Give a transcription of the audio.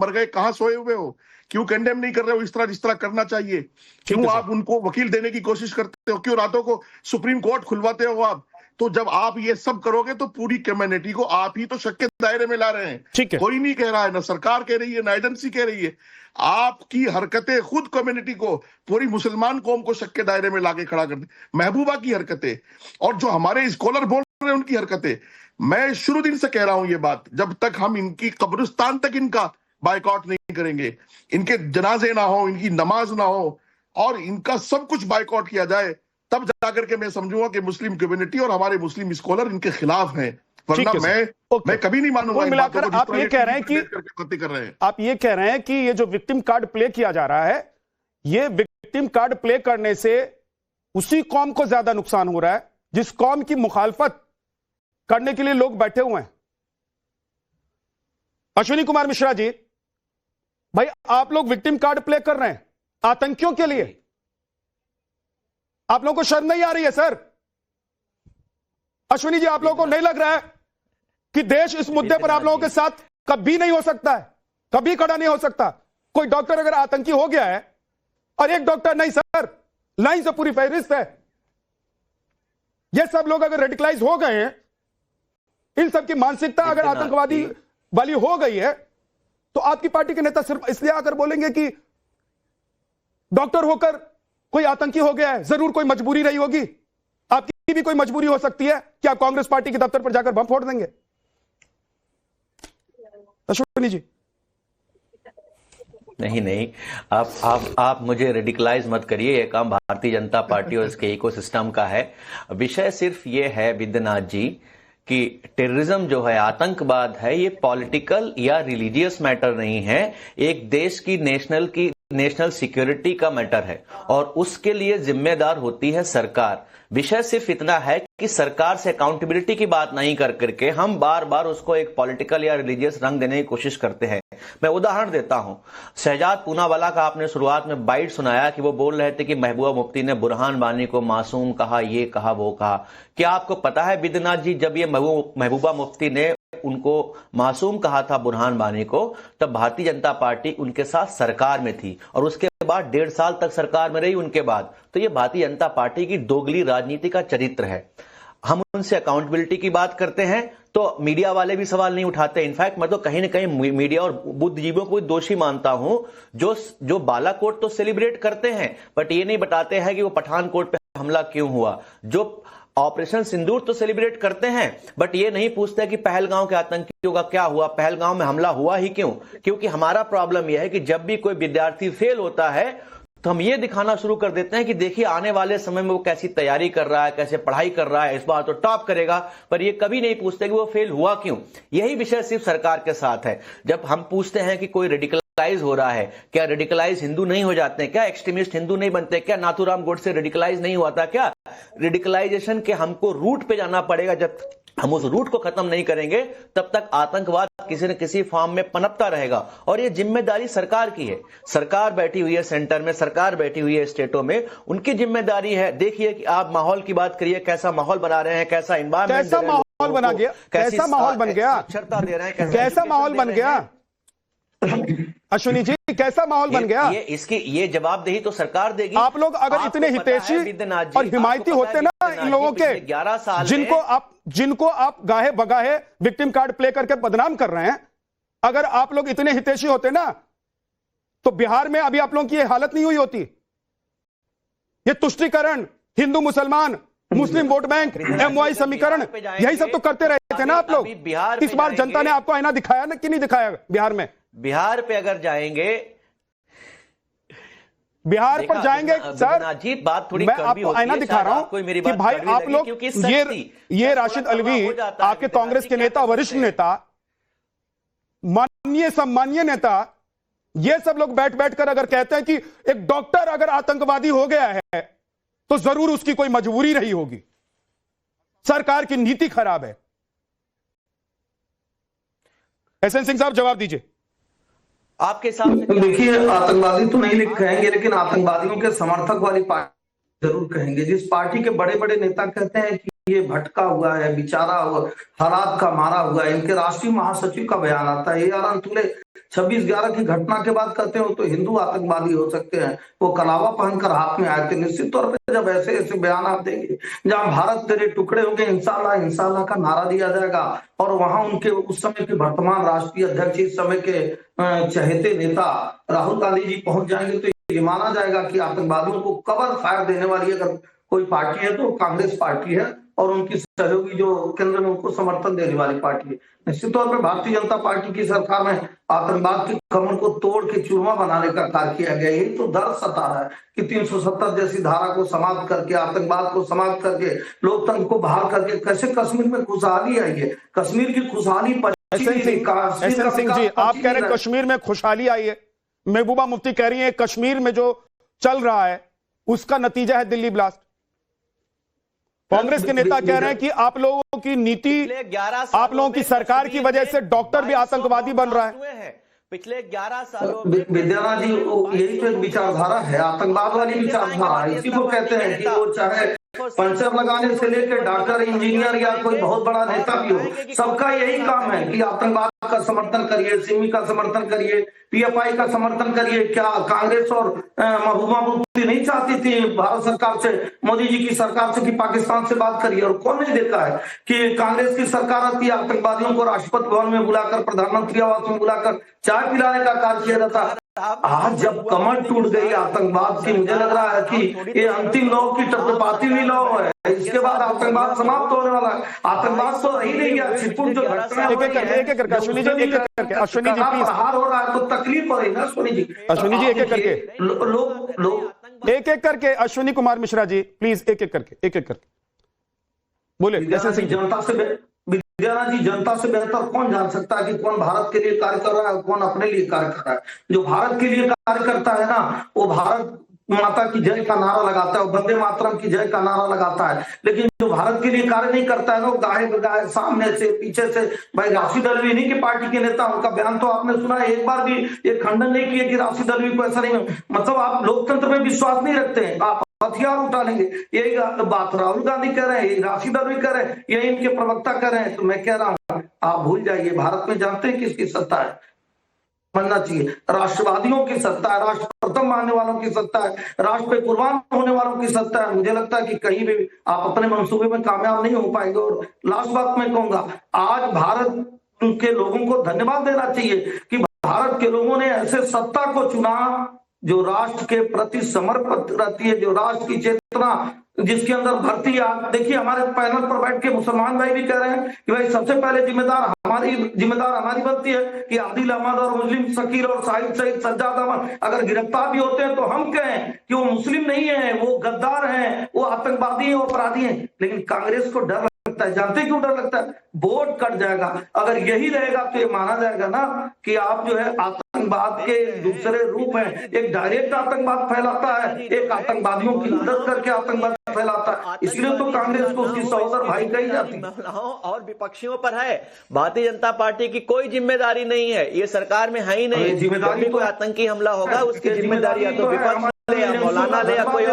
मर गए, कहां सोए हुए हो? क्यों कंडेम नहीं कर रहे हो इस तरह जिस तरह करना चाहिए? क्यों आप उनको वकील देने की कोशिश करते हो? क्यों रातों को सुप्रीम कोर्ट खुलवाते हो आप? तो जब आप ये सब करोगे तो पूरी कम्युनिटी को आप ही तो शक के दायरे में ला रहे हैं। कोई नहीं कह रहा है, ना सरकार कह रही है, ना एजेंसी कह रही है। आपकी हरकतें खुद कम्युनिटी को, पूरी मुसलमान कौम को शक के दायरे में लाके खड़ा कर दी। महबूबा की हरकतें और जो हमारे स्कॉलर बोल रहे हैं उनकी हरकतें, मैं शुरू दिन से कह रहा हूं ये बात, जब तक हम इनकी कब्रिस्तान तक इनका बायकॉट नहीं करेंगे, इनके जनाजे ना हो, इनकी नमाज ना हो और इनका सब कुछ बायकॉट किया जाए, तब जाकर के मैं समझूंगा कि मुस्लिम कम्युनिटी और हमारे मुस्लिम स्कॉलर इनके खिलाफ हैं। वरना मैं कभी नहीं मानूंगा। मिलाकर आप ये कह रहे हैं कि आप ये कह रहे हैं कि ये जो विक्टिम कार्ड प्ले किया जा रहा है, ये विक्टिम कार्ड प्ले करने से उसी कौम को ज्यादा नुकसान हो रहा है जिस कौम की मुखालफत करने के लिए लोग बैठे हुए हैं। अश्विनी कुमार मिश्रा जी, भाई आप लोग विक्टिम कार्ड प्ले कर रहे हैं आतंकियों के लिए, आप लोगों को शर्म नहीं आ रही है सर? अश्विनी जी, आप लोगों को नहीं लग रहा है कि देश इस मुद्दे पर आप लोगों के साथ कभी नहीं हो सकता है, कभी खड़ा नहीं हो सकता? कोई डॉक्टर अगर आतंकी हो गया है और एक डॉक्टर नहीं सर, लाइन से पूरी फहरिस्त है, ये सब लोग अगर रेडिकलाइज हो गए हैं, इन सब की मानसिकता अगर आतंकवादी वाली हो गई है, तो आपकी पार्टी के नेता सिर्फ इसलिए आकर बोलेंगे कि डॉक्टर होकर कोई आतंकी हो गया है, जरूर कोई मजबूरी रही होगी, आपकी भी कोई मजबूरी हो सकती है कि आप कांग्रेस पार्टी के दफ्तर पर जाकर बम फोड़ देंगे? अश्विनी जी, नहीं, आप मुझे रेडिकलाइज मत करिए। ये काम भारतीय जनता पार्टी और इसके इकोसिस्टम का है। विषय सिर्फ ये है विद्यनाथ जी कि टेररिज्म जो है, आतंकवाद है, ये पॉलिटिकल या रिलीजियस मैटर नहीं है, एक देश की नेशनल सिक्योरिटी का मैटर है और उसके लिए जिम्मेदार होती है सरकार। विषय सिर्फ इतना है कि सरकार से अकाउंटेबिलिटी की बात नहीं कर करके हम बार बार उसको एक पॉलिटिकल या रिलीजियस रंग देने की कोशिश करते हैं। मैं उदाहरण देता हूं, शहजाद पूनावाला का आपने शुरुआत में बाइट सुनाया कि वो बोल रहे थे कि महबूबा मुफ्ती ने बुरहान वानी को मासूम कहा, ये कहा, वो कहा। क्या आपको पता है विद्यनाथ जी, जब ये महबूबा मुफ्ती ने उनको मासूम कहा था बुरहान वानी को, तब भारतीय जनता पार्टी उनके साथ सरकार में थी और उसके बाद 1.5 साल तक सरकार में रही उनके बाद। तो ये भारतीय जनता पार्टी की दोगली राजनीति का चरित्र है। हम उनसे अकाउंटेबिलिटी की बात करते हैं तो मीडिया वाले भी सवाल नहीं उठाते। इनफैक्ट मैं तो कहीं ना कहीं मीडिया और बुद्धिजीवियों को दोषी मानता हूं जो बालाकोट तो सेलिब्रेट करते हैं बट ये नहीं बताते हैं कि वो पठानकोट पे हमला क्यों हुआ, जो ऑपरेशन सिंदूर तो सेलिब्रेट करते हैं बट ये नहीं पूछते कि पहलगांव के आतंकियों का क्या हुआ, पहलगांव में हमला हुआ ही क्यों। क्योंकि हमारा प्रॉब्लम यह है कि जब भी कोई विद्यार्थी फेल होता है तो हम ये दिखाना शुरू कर देते हैं कि देखिए आने वाले समय में वो कैसी तैयारी कर रहा है, कैसे पढ़ाई कर रहा है, इस बार तो टॉप करेगा, पर ये कभी नहीं पूछते कि वो फेल हुआ क्यों। यही विषय सिर्फ सरकार के साथ है। जब हम पूछते हैं कि कोई रेडिकलाइज हो रहा है, क्या रेडिकलाइज हिंदू नहीं हो जाते हैं? क्या एक्सट्रीमिस्ट हिंदू नहीं बनते? क्या नाथूराम गोडसे रेडिकलाइज नहीं हुआ था? क्या रेडिकलाइजेशन के हमको रूट पे जाना पड़ेगा। जब हम उस रूट को खत्म नहीं करेंगे तब तक आतंकवाद किसी न किसी फॉर्म में पनपता रहेगा और ये जिम्मेदारी सरकार की है। सरकार बैठी हुई है सेंटर में, सरकार बैठी हुई है स्टेटों में, उनकी जिम्मेदारी है। देखिए कि आप माहौल की बात करिए, कैसा माहौल बना रहे हैं, कैसा एनवायरनमेंट, कैसा माहौल बना गया, कैसा माहौल बन गया, साक्षरता दे रहे हैं, कैसा माहौल बन गया अश्विनी जी, कैसा माहौल बन गया? ये जवाबदेही तो सरकार देगी। आप लोग अगर इतने हितैषी और हिमायती होते ना इन लोगों के, 11 साल जिनको आप गाहे बगाहे विक्टिम कार्ड प्ले करके बदनाम कर रहे हैं, अगर आप लोग इतने हितैषी होते ना तो बिहार में अभी आप लोगों की ये हालत नहीं हुई होती। ये तुष्टीकरण, हिंदू मुसलमान, मुस्लिम वोट बैंक, MY समीकरण, यही सब तो करते रहे थे ना आप लोग। इस बार जनता ने आपको आईना दिखाया ना कि नहीं दिखाया? बिहार पे अगर जाएंगे, बिहार पर जाएंगे सर, बात थोड़ी मैं आपको आईना दिखा रहा हूं कि भाई आप लोग ये राशिद अलवी, आपके कांग्रेस के नेता, वरिष्ठ नेता, माननीय सम्मानीय नेता, ये सब लोग बैठ बैठकर अगर कहते हैं कि एक डॉक्टर अगर आतंकवादी हो गया है तो जरूर उसकी कोई मजबूरी रही होगी, सरकार की नीति खराब है। एसएन सिंह साहब जवाब दीजिए। आपके हिसाब से देखिए, आतंकवादी तो नहीं कहेंगे लेकिन आतंकवादियों के समर्थक वाली पार्टी जरूर कहेंगे। जिस पार्टी के बड़े बड़े नेता कहते हैं कि ये भटका हुआ है, बेचारा हुआ, हालात का मारा हुआ है, इनके राष्ट्रीय महासचिव का बयान आता है, यार तुले 26/11 की घटना के बाद कहते हो तो हिंदू आतंकवादी हो सकते हैं, वो कलावा पहनकर हाथ में आए थे। निश्चित तौर पे जब ऐसे ऐसे बयान आप देंगे जहां भारत तेरे टुकड़े होंगे, इंशाल्लाह इंशाल्लाह का नारा दिया जाएगा और वहां उनके उस समय के वर्तमान राष्ट्रीय अध्यक्ष, इस समय के चहेते नेता राहुल गांधी जी पहुंच जाएंगे तो ये माना जाएगा कि आतंकवादियों को कवर फायर देने वाली अगर कोई पार्टी है तो कांग्रेस पार्टी है और उनकी सहयोगी जो केंद्र में उनको समर्थन देने वाली पार्टी है। निश्चित तौर पर भारतीय जनता पार्टी की सरकार में आतंकवाद की कमर को तोड़ के चूरमा बनाने का कार्य किया गया। यही तो दर्द सता रहा है कि 370 जैसी धारा को समाप्त करके, आतंकवाद को समाप्त करके, लोकतंत्र को बहाल करके कैसे कश्मीर में खुशहाली आई है। कश्मीर की खुशहाली एसएन सिंह जी, आप कह रहे हैं कश्मीर में खुशहाली आई है, महबूबा मुफ्ती कह रही है कश्मीर में जो चल रहा है उसका नतीजा है दिल्ली ब्लास्ट। कांग्रेस के नेता कह रहे हैं कि आप लोगों की नीति, आप लोगों की सरकार की वजह से डॉक्टर भी आतंकवादी बन रहा है। पिछले 11 सालों विद्यानाथ जी, यही तो एक विचारधारा है, आतंकवाद वाली विचारधारा। इसी को कहते हैं कि वो चाहे पंचर लगाने से लेकर डॉक्टर, इंजीनियर या कोई बहुत बड़ा नेता भी हो, सबका यही काम है कि आतंकवाद का समर्थन करिए, सिमी का समर्थन करिए, पीएफआई का समर्थन करिए। क्या कांग्रेस और महबूबा मुफ्ती नहीं चाहती थी भारत सरकार से, मोदी जी की सरकार से कि पाकिस्तान से बात करिए? और कौन नहीं देखा है कि कांग्रेस की सरकार आती है, आतंकवादियों को राष्ट्रपति भवन में बुलाकर, प्रधानमंत्री आवास में बुलाकर चाय पिलाने का कार्य किया जाता है। आज जब कमर टूट गई आतंकवाद की, मुझे लग रहा है कि ये अंतिम लौ की टकटपाती हुई लौ है। इसके बाद आतंकवाद समाप्त होने वाला है। आतंकवाद तो रही नहीं गया, छिटपुट जो घटना अश्विनी जी एक एक करके, अश्विनी जी प्लीज, प्रहार हो रहा है तो तकलीफ हो रही है। अश्विनी जी एक एक करके, लोग एक एक करके, अश्विनी कुमार मिश्रा जी प्लीज एक एक करके बोले। जनता से विद्यानाथ जी, जनता से बेहतर कौन जान सकता है कि कौन भारत के लिए कार्य कर रहा है, कौन अपने लिए कार्य कर रहा है। जो भारत के लिए कार्य करता है ना, वो भारत माता की जय का नारा लगाता है, वंदे मातरम की जय का नारा लगाता है। लेकिन जो भारत के लिए कार्य नहीं करता है ना, गाय बगाए सामने से पीछे से, भाई राशिद अल्वी नहीं की पार्टी के नेता, उनका बयान तो आपने सुना है, एक बार भी ये खंडन नहीं किया कि राशिद अल्वी को ऐसा नहीं, मतलब आप लोकतंत्र में विश्वास नहीं रखते हैं, आप हथियार उठा लेंगे। यही बात राहुल गांधी कह रहे हैं, राशिद अल्वी कह रहे हैं, यही इनके प्रवक्ता कह रहे हैं। तो मैं कह रहा हूं आप भूल जाइए, भारत में जानते हैं किसकी सत्ता है, बनना चाहिए राष्ट्रवादियों की सत्ता है, राष्ट्र प्रथम मानने वालों की सत्ता है, राष्ट्र पे कुर्बान होने वालों की सत्ता है। मुझे लगता है कि कहीं भी आप अपने मंसूबे में कामयाब नहीं हो पाएंगे। और लास्ट बात मैं कहूंगा, आज भारत के लोगों को धन्यवाद देना चाहिए कि भारत के लोगों ने ऐसे सत्ता को चुना जो राष्ट्र के प्रति समर्पित रहती है, जो राष्ट्र की चेतना जिसके अंदर भर्ती है। देखिए हमारे पैनल पर बैठ के मुसलमान भाई भी कह रहे हैं कि भाई सबसे पहले जिम्मेदार हमारी बनती है कि आदिल अहमद और मुस्लिम शकील और साहिद सईद सज्जाद अहमद अगर गिरफ्तार भी होते हैं तो हम कहें कि वो मुस्लिम नहीं है, वो गद्दार हैं, वो आतंकवादी हैं, वो अपराधी हैं। लेकिन कांग्रेस को डर लगता है, जानते क्यों डर लगता है? वोट कट जाएगा। अगर यही रहेगा तो ये माना जाएगा ना कि आप जो है आतंकवाद के दूसरे रूप हैं। एक डायरेक्ट आतंकवाद फैलाता है, एक आतंकवादियों की मदद करके आतंकवाद फैलाता है। इसलिए तो कांग्रेस को उसकी सहोदर भाई कही जाती है। महिलाओं और विपक्षियों पर है, भारतीय जनता पार्टी की कोई जिम्मेदारी नहीं है, ये सरकार में है ही नहीं। जिम्मेदारी कोई आतंकी हमला होगा उसकी जिम्मेदारी या तो विपक्ष ले या मौलाना ले या कोई